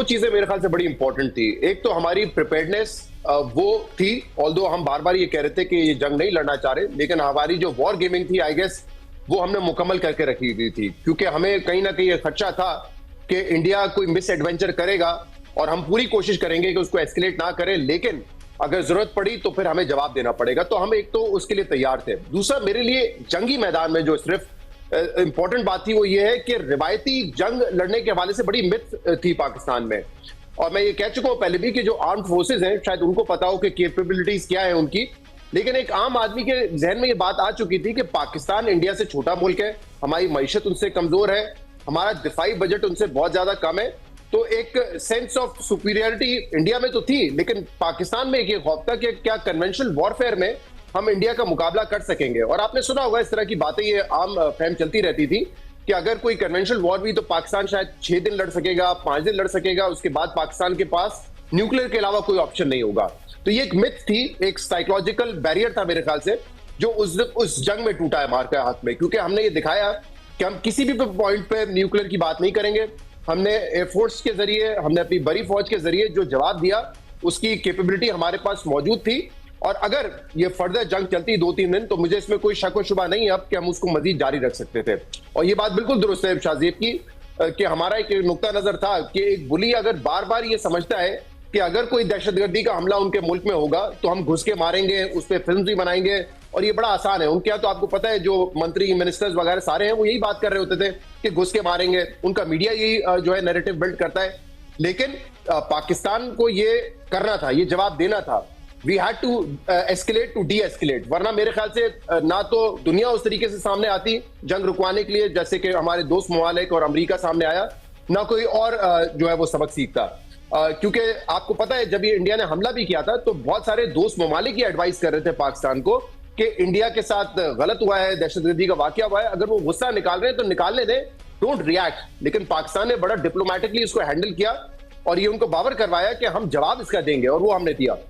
चीजें मेरे ख्याल से बड़ी इंपॉर्टेंट थी। एक तो हमारी प्रिपेयर्डनेस वो थी, ऑल्दो हम बार बार ये कह रहे थे कि ये जंग नहीं लड़ना चाह रहे, लेकिन हमारी जो वॉर गेमिंग थी आई गेस वो हमने मुकम्मल करके रखी हुई थी, क्योंकि हमें कहीं ना कहीं खदशा था कि इंडिया कोई मिस एडवेंचर करेगा और हम पूरी कोशिश करेंगे कि उसको एस्केलेट ना करें, लेकिन अगर जरूरत पड़ी तो फिर हमें जवाब देना पड़ेगा। तो हम एक तो उसके लिए तैयार थे। दूसरा, मेरे लिए जंगी मैदान में जो सिर्फ इंपॉर्टेंट बात थी वो ये है कि रिवायती जंग लड़ने के हवाले से बड़ी मिथ थी पाकिस्तान में, और मैं ये कह चुका हूं पहले भी कि जो आर्म्ड फोर्सेज हैं शायद उनको पता हो कि कैपेबिलिटीज क्या है उनकी, लेकिन एक आम आदमी के जहन में ये बात आ चुकी थी कि पाकिस्तान इंडिया से छोटा मुल्क है, हमारी मईशत उनसे कमजोर है, हमारा दिफाई बजट उनसे बहुत ज्यादा कम है। तो एक सेंस ऑफ सुपीरियरिटी इंडिया में तो थी, लेकिन पाकिस्तान में एक खौफ था कि क्या कन्वेंशनल वॉरफेयर में हम इंडिया का मुकाबला कर सकेंगे। और आपने सुना होगा इस तरह की बातें, ये आम फहम चलती रहती थी कि अगर कोई कन्वेंशनल वॉर हुई तो पाकिस्तान शायद 6 दिन लड़ सकेगा, 5 दिन लड़ सकेगा, उसके बाद पाकिस्तान के पास न्यूक्लियर के अलावा कोई ऑप्शन नहीं होगा। तो ये एक मिथ थी, एक साइकोलॉजिकल बैरियर था मेरे ख्याल से, जो उस जंग में टूटा है मार के हाथ में, क्योंकि हमने ये दिखाया कि हम किसी भी पॉइंट पे न्यूक्लियर की बात नहीं करेंगे। हमने एयरफोर्स के जरिए, हमने अपनी बड़ी फौज के जरिए जो जवाब दिया उसकी कैपेबिलिटी हमारे पास मौजूद थी। और अगर ये फर्दर जंग चलती 2-3 दिन तो मुझे इसमें कोई शक व शुबा नहीं अब कि हम उसको मजीद जारी रख सकते थे। और ये बात बिल्कुल दुरुस्त है शाहजेब की कि हमारा एक नुक्ता नजर था कि एक बुली अगर बार बार ये समझता है कि अगर कोई दहशतगर्दी का हमला उनके मुल्क में होगा तो हम घुस के मारेंगे, उस पर फिल्म भी बनाएंगे, और ये बड़ा आसान है उनके यहाँ। तो आपको पता है जो मंत्री मिनिस्टर्स वगैरह सारे हैं वो यही बात कर रहे होते थे कि घुस के मारेंगे, उनका मीडिया यही जो है नैरेटिव बिल्ड करता है। लेकिन पाकिस्तान को ये करना था, ये जवाब देना था। We had to escalate to de-escalate, वरना मेरे ख्याल से ना तो दुनिया उस तरीके से सामने आती जंग रुकवाने के लिए जैसे कि हमारे दोस्त ममालिक और अमेरिका सामने आया, ना कोई और जो है वो सबक सीखता। क्योंकि आपको पता है जब ये इंडिया ने हमला भी किया था तो बहुत सारे दोस्त ममालिक ये एडवाइस कर रहे थे पाकिस्तान को कि इंडिया के साथ गलत हुआ है, दहशतगर्दी का वाकया हुआ है, अगर वो गुस्सा निकाल रहे हैं तो निकालने दें, डोंट रिएक्ट। लेकिन पाकिस्तान ने बड़ा डिप्लोमेटिकली इसको हैंडल किया और ये उनको बावर करवाया कि हम जवाब इसका देंगे, और वो हमने दिया।